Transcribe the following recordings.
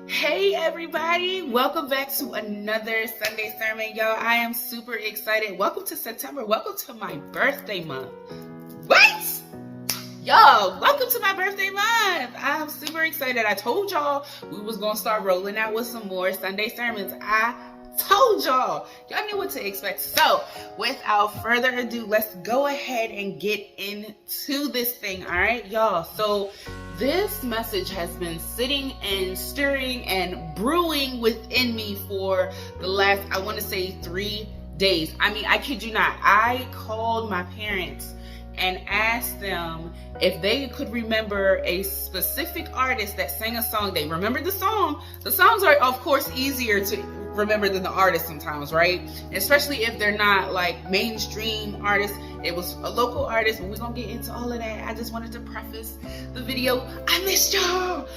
Hey everybody, welcome back to another Sunday sermon, y'all. I am super excited. Welcome to September. Welcome to my birthday month. What? Y'all, welcome to my birthday month. I'm super excited. I told y'all we was gonna start rolling out with some more Sunday sermons. I told y'all knew what to expect. So without further ado, let's go ahead and get into this thing. All right, y'all. So this message has been sitting and stirring and brewing within me for the last, I want to say, 3 days. I mean, I kid you not. I called my parents and asked them if they could remember a specific artist that sang a song. They remembered the song. The songs are, of course, easier to remember than the artist sometimes, right? Especially if they're not like mainstream artists. It was a local artist, but we're gonna get into all of that. I just wanted to preface the video. I missed y'all.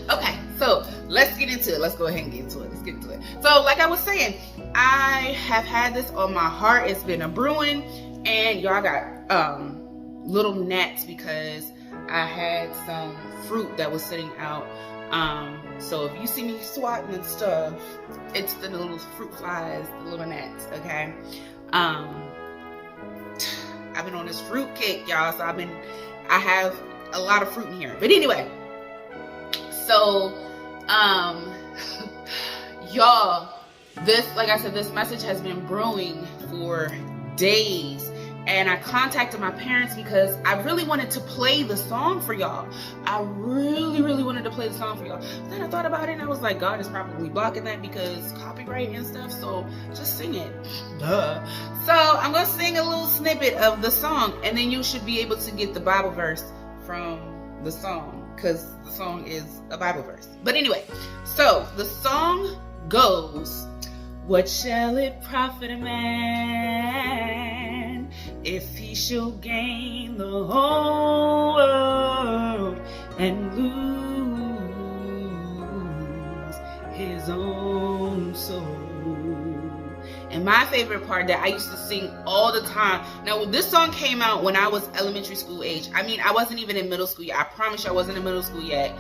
Okay, so let's get into it. Let's go ahead and get into it. Let's get into it. So like I was saying, I have had this on my heart. It's been a brewing, and y'all got little gnats because I had some fruit that was sitting out. So if you see me swatting and stuff, it's the little fruit flies, the little gnats, okay? I've been on this fruit kick, y'all, so I have a lot of fruit in here. But anyway, so, y'all, like I said, this message has been brewing for days. And I contacted my parents because I really wanted to play the song for y'all. I really wanted to play the song for y'all. Then I thought about it and I was like, God is probably blocking that because copyright and stuff. So just sing it. Duh. So I'm going to sing a little snippet of the song, and then you should be able to get the Bible verse from the song, because the song is a Bible verse. But anyway, so the song goes, "What shall it profit a man if he shall gain the whole world and lose his own soul?" And my favorite part that I used to sing all the time. Now, this song came out when I was elementary school age. I mean, I wasn't even in middle school yet. I promise you I wasn't in middle school yet.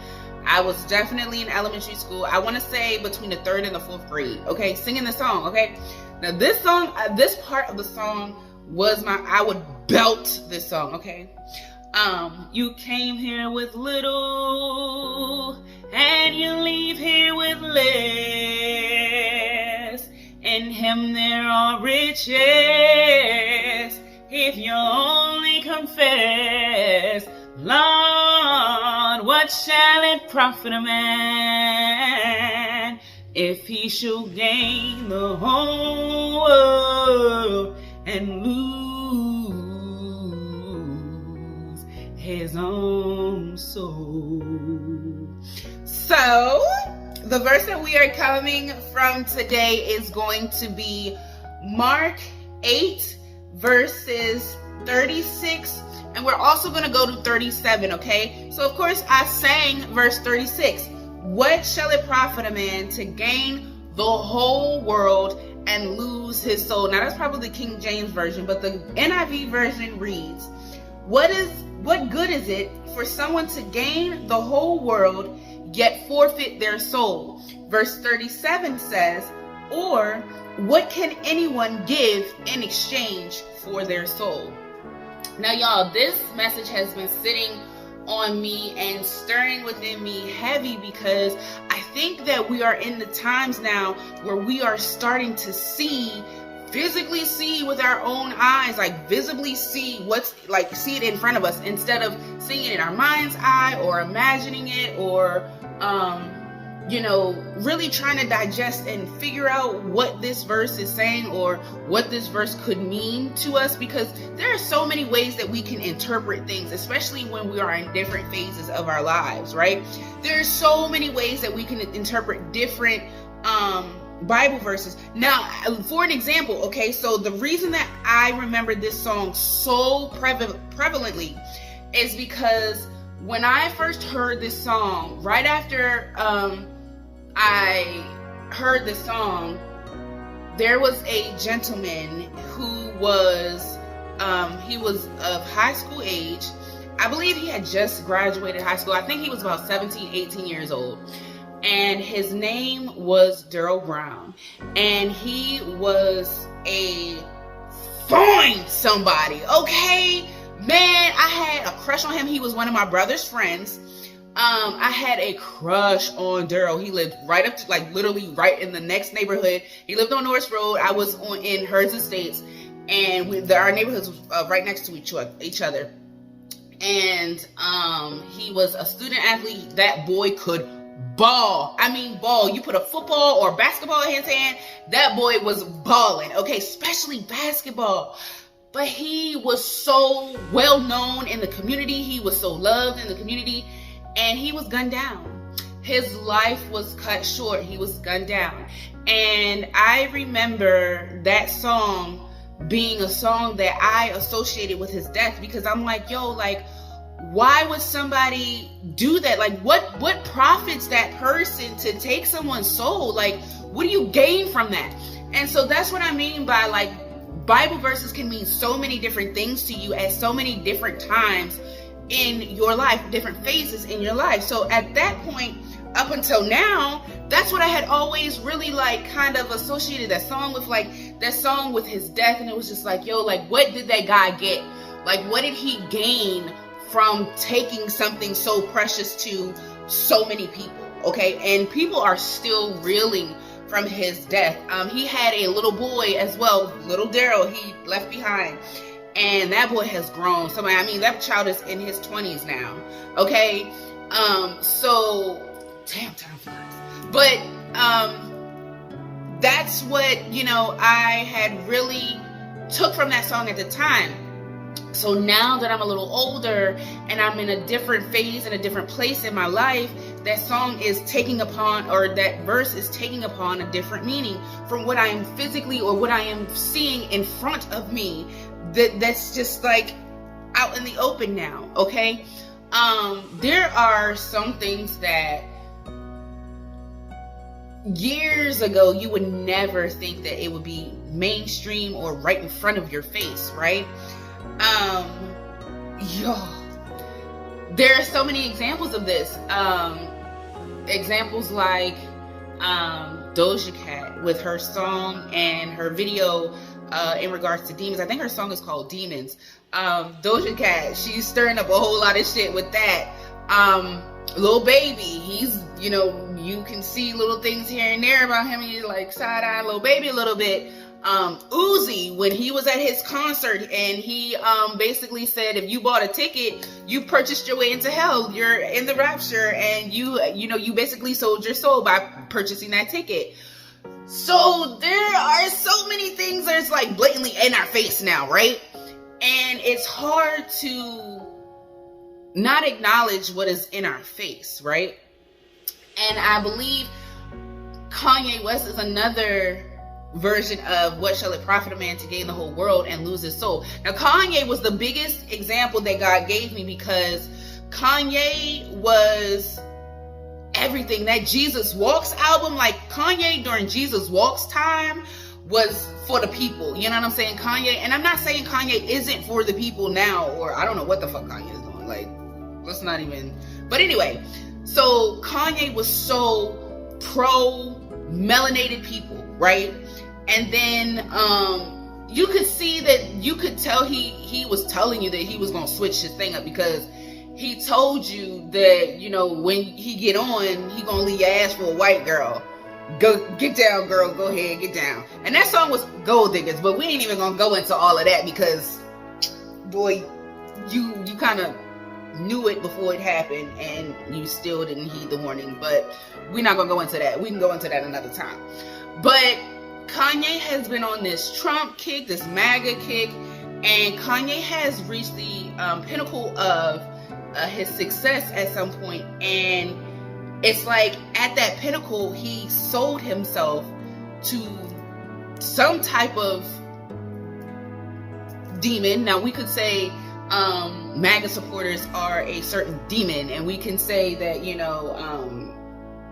I was definitely in elementary school. I want to say between the 3rd and the 4th grade. Okay, singing the song. Okay, now this song, this part of the song was I would belt this song. Okay, you came here with little and you leave here with less. In him there are riches if you only confess. Lord, what shall it profit a man if he shall gain the whole world and lose his own soul? So the verse that we are coming from today is going to be Mark 8 verses 36. And we're also going to go to 37, okay? So, of course, I sang verse 36. What shall it profit a man to gain the whole world and lose his soul? Now, that's probably the King James Version, but the NIV version reads, What good is it for someone to gain the whole world yet forfeit their soul? Verse 37 says, or what can anyone give in exchange for their soul? Now, y'all, this message has been sitting on me and stirring within me heavy because I think that we are in the times now where we are starting to physically see with our own eyes, like visibly see see it in front of us instead of seeing it in our mind's eye or imagining it or, really trying to digest and figure out what this verse is saying or what this verse could mean to us, because there are so many ways that we can interpret things, especially when we are in different phases of our lives, right? There are so many ways that we can interpret different Bible verses. Now, for an example, okay, so the reason that I remember this song so prevalently is because when I first heard this song, right after I heard the song, there was a gentleman who was he was of high school age. I believe he had just graduated high school. I think he was about 17, 18 years old. and his name was Daryl Brown, and he was a fine somebody, okay? Man, I had a crush on him. He was one of my brother's friends. I had a crush on Daryl. He lived right up to, like, literally right in the next neighborhood. He lived on Norris Road. I was in Herds Estates, and our neighborhoods was right next to each other. And he was a student athlete. That boy could ball. I mean, ball. You put a football or basketball in his hand, that boy was balling, okay? Especially basketball. But he was so well known in the community. He was so loved in the community. And he was gunned down. His life was cut short. He was gunned down. And I remember that song being a song that I associated with his death, because I'm like, yo, like, why would somebody do that? Like, what profits that person to take someone's soul? Like, what do you gain from that? And so that's what I mean by, like, Bible verses can mean so many different things to you at so many different times in your life, different phases in your life. So at that point, up until now, that's what I had always really, like, kind of associated that song with, like, that song with his death. And it was just like, yo, like, what did that guy get? Like, what did he gain from taking something so precious to so many people? Okay, and people are still reeling from his death. He had a little boy as well, little Daryl, he left behind. And that boy has grown. So, I mean, that child is in his 20s now. Okay. So, damn, time flies. But, that's what, you know, I had really took from that song at the time. So now that I'm a little older and I'm in a different phase and a different place in my life, that song is taking upon, or that verse is taking upon a different meaning from what I am physically or what I am seeing in front of me. That's just, like, out in the open now, okay? There are some things that years ago you would never think that it would be mainstream or right in front of your face, right? There are so many examples of this. Examples like Doja Cat with her song and her video in regards to demons. I think her song is called Demons. Doja Cat, she's stirring up a whole lot of shit with that. Lil Baby, he's, you know, you can see little things here and there about him. He's like side-eye Lil Baby a little bit. Uzi, when he was at his concert, and he basically said, if you bought a ticket, you purchased your way into hell. You're in the rapture, and you basically sold your soul by purchasing that ticket. So there are so many things that's, like, blatantly in our face now, right? And it's hard to not acknowledge what is in our face, right? And I believe Kanye West is another version of what shall it profit a man to gain the whole world and lose his soul. Now, Kanye was the biggest example that God gave me, because Kanye was everything. That Jesus Walks album, like, Kanye during Jesus Walks time was for the people, you know what I'm saying? Kanye, and I'm not saying Kanye isn't for the people now, or I don't know what the fuck Kanye is doing, like, let's not even, but anyway, so Kanye was so pro melanated people, right? And then you could see that, you could tell he was telling you that he was gonna switch his thing up, because he told you that, you know, when he get on, he gonna leave your ass for a white girl. Go get down, girl, go ahead, get down. And that song was Gold Diggers, but we ain't even gonna go into all of that, because boy, you kind of knew it before it happened, and you still didn't heed the warning. But we're not gonna go into that. We can go into that another time. But Kanye has been on this Trump kick, this MAGA kick, and Kanye has reached the pinnacle of his success at some point. And it's like, at that pinnacle, he sold himself to some type of demon. Now, we could say MAGA supporters are a certain demon, and we can say that, you know,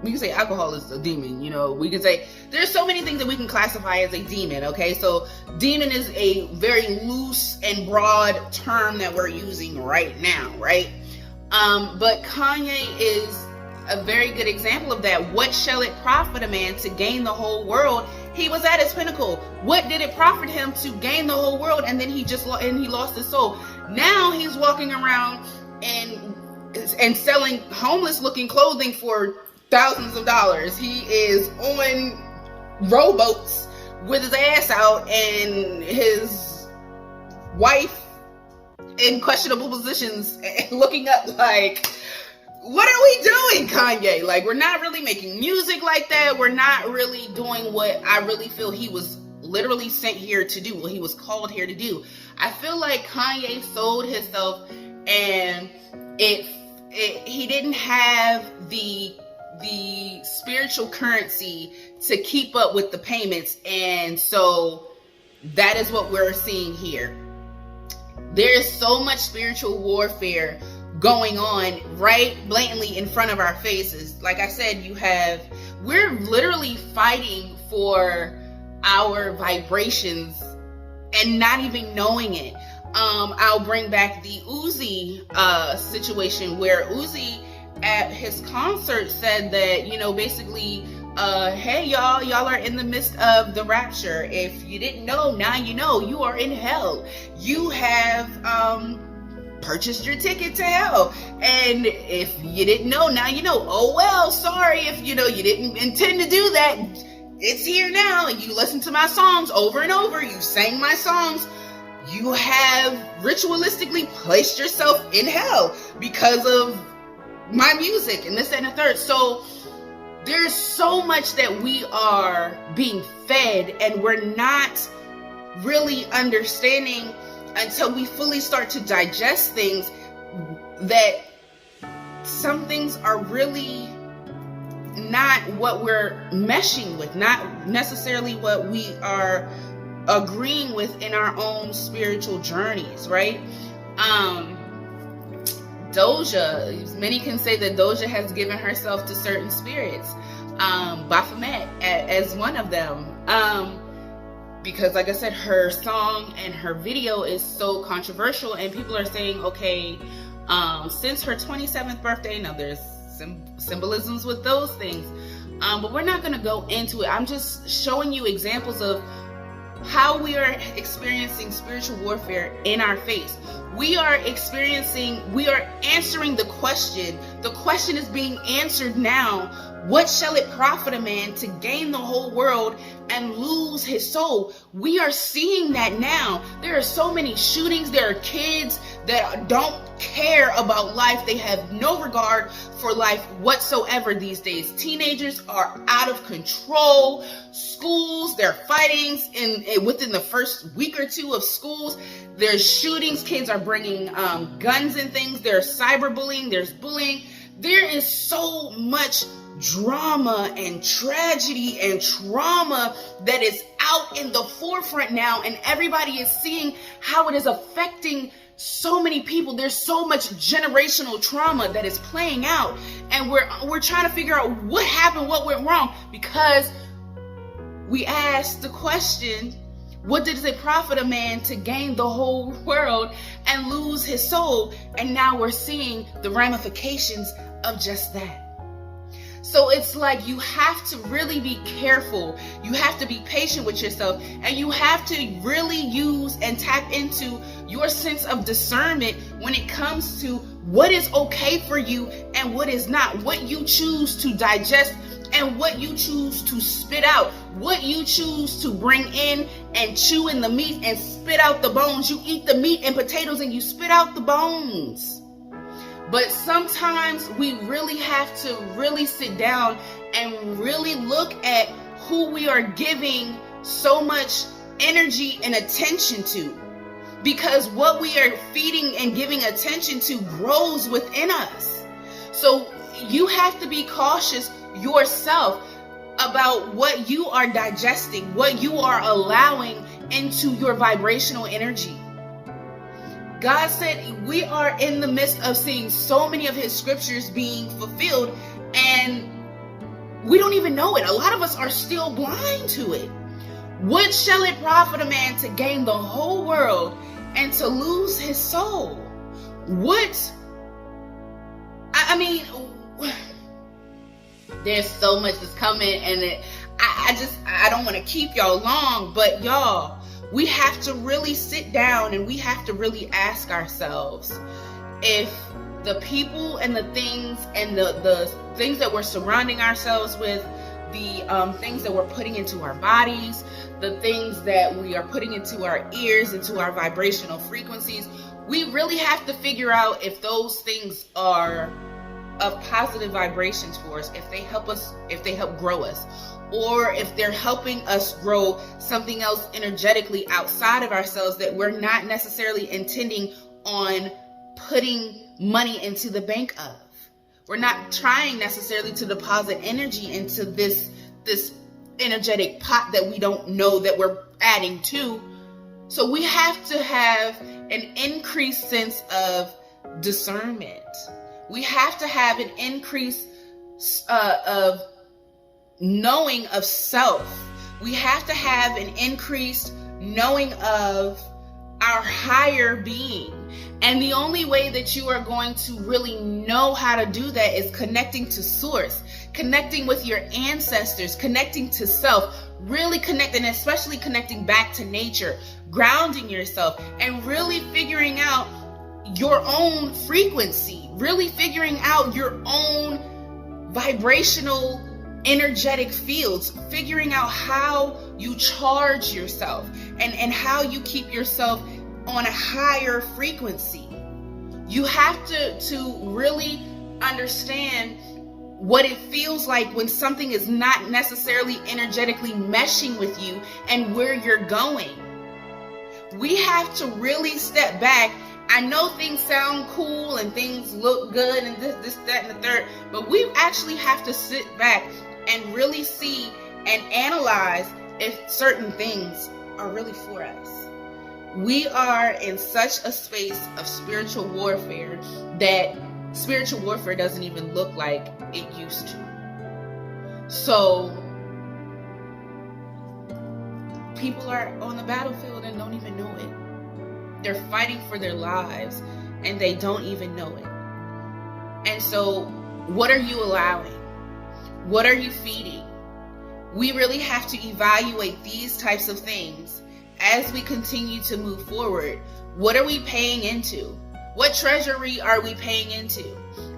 we can say alcohol is a demon, you know, we can say there's so many things that we can classify as a demon, okay? So demon is a very loose and broad term that we're using right now, right? But Kanye is a very good example of that. What shall it profit a man to gain the whole world? He was at his pinnacle. What did it profit him to gain the whole world? And then he lost his soul. Now he's walking around and selling homeless looking clothing for thousands of dollars. He is on rowboats with his ass out and his wife in questionable positions looking up like, what are we doing, Kanye? Like, we're not really making music like that. We're not really doing what I really feel he was literally sent here to do, what he was called here to do. I feel like Kanye sold himself, and he didn't have the spiritual currency to keep up with the payments, and so that is what we're seeing here. There is so much spiritual warfare going on right blatantly in front of our faces. Like I said, we're literally fighting for our vibrations and not even knowing it. I'll bring back the Uzi situation, where Uzi at his concert said that, basically, hey y'all are in the midst of the rapture. If you didn't know, now you know. You are in hell. You have purchased your ticket to hell, and if you didn't know, now you know. Oh well, sorry if you didn't intend to do that. It's here now, and you listen to my songs over and over. You sang my songs. You have ritualistically placed yourself in hell because of my music and this, that, and the third. So there's so much that we are being fed, and we're not really understanding until we fully start to digest things, that some things are really not what we're meshing with, not necessarily what we are agreeing with in our own spiritual journeys, right? Doja, many can say that Doja has given herself to certain spirits. Baphomet as one of them. Because like I said, her song and her video is so controversial, and people are saying, okay, since her 27th birthday, now there's symbolisms with those things, but we're not going to go into it. I'm just showing you examples of how we are experiencing spiritual warfare in our face. We are answering the question. The question is being answered now. What shall it profit a man to gain the whole world and lose his soul? We are seeing that now. There are so many shootings. There are kids that don't care about life. They have no regard for life whatsoever these days. Teenagers are out of control. Schools, there are fightings within the first week or two of schools. There's shootings. Kids are bringing guns and things. There's cyberbullying. There's bullying. There is so much drama and tragedy and trauma that is out in the forefront now, and everybody is seeing how it is affecting so many people. There's so much generational trauma that is playing out, and we're trying to figure out what happened, what went wrong, because we asked the question, what does it profit a man to gain the whole world and lose his soul? And now we're seeing the ramifications of just that. So it's like you have to really be careful. You have to be patient with yourself, and you have to really use and tap into your sense of discernment when it comes to what is okay for you and what is not, what you choose to digest and what you choose to spit out, what you choose to bring in and chew in the meat and spit out the bones. You eat the meat and potatoes and you spit out the bones. But sometimes we really have to really sit down and really look at who we are giving so much energy and attention to. Because what we are feeding and giving attention to grows within us. So you have to be cautious yourself about what you are digesting, what you are allowing into your vibrational energy. God said we are in the midst of seeing so many of his scriptures being fulfilled, and we don't even know it. A lot of us are still blind to it. What shall it profit a man to gain the whole world and to lose his soul? There's so much that's coming, and I don't want to keep y'all long, but y'all, we have to really sit down and we have to really ask ourselves if the people and the things and the things that we're surrounding ourselves with, the things that we're putting into our bodies, the things that we are putting into our ears, into our vibrational frequencies, we really have to figure out if those things are of positive vibrations for us, if they help us, if they help grow us, or if they're helping us grow something else energetically outside of ourselves that we're not necessarily intending on putting money into the bank of. We're not trying necessarily to deposit energy into this energetic pot that we don't know that we're adding to. So we have to have an increased sense of discernment. We have to have an increase of knowing of self. We have to have an increased knowing of our higher being. And the only way that you are going to really know how to do that is connecting to source, connecting with your ancestors, connecting to self, really connecting, especially connecting back to nature, grounding yourself, and really figuring out your own frequency, really figuring out your own vibrational energetic fields, figuring out how you charge yourself and how you keep yourself on a higher frequency. You have to really understand what it feels like when something is not necessarily energetically meshing with you and where you're going. We have to really step back. I know things sound cool and things look good and this, that, and the third, but we actually have to sit back and really see and analyze if certain things are really for us. We are in such a space of spiritual warfare that spiritual warfare doesn't even look like it used to. So people are on the battlefield and don't even know it. They're fighting for their lives and they don't even know it. And so what are you allowing? What are you feeding? We really have to evaluate these types of things as we continue to move forward. What are we paying into? What treasury are we paying into?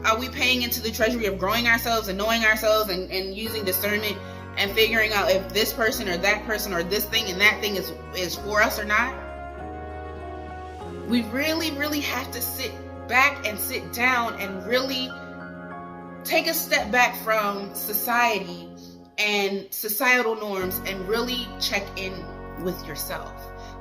Are we paying into the treasury of growing ourselves and knowing ourselves and using discernment and figuring out if this person or that person or this thing and that thing is for us or not? We really, really have to sit back and sit down and really take a step back from society and societal norms and really check in with yourself,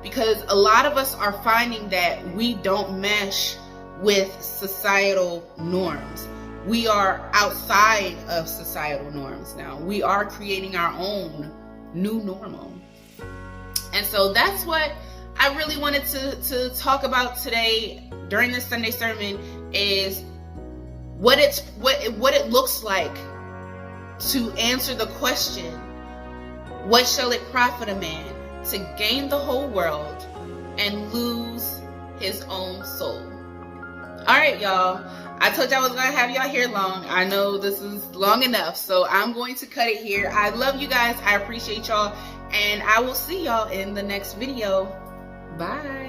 because a lot of us are finding that we don't mesh with societal norms. We are outside of societal norms now. We are creating our own new normal. And so that's what I really wanted to talk about today during this Sunday sermon, is what it looks like to answer the question, what shall it profit a man to gain the whole world and lose his own soul? All right, y'all. I told y'all I was going to have y'all here long. I know this is long enough, so I'm going to cut it here. I love you guys. I appreciate y'all, and I will see y'all in the next video. Bye.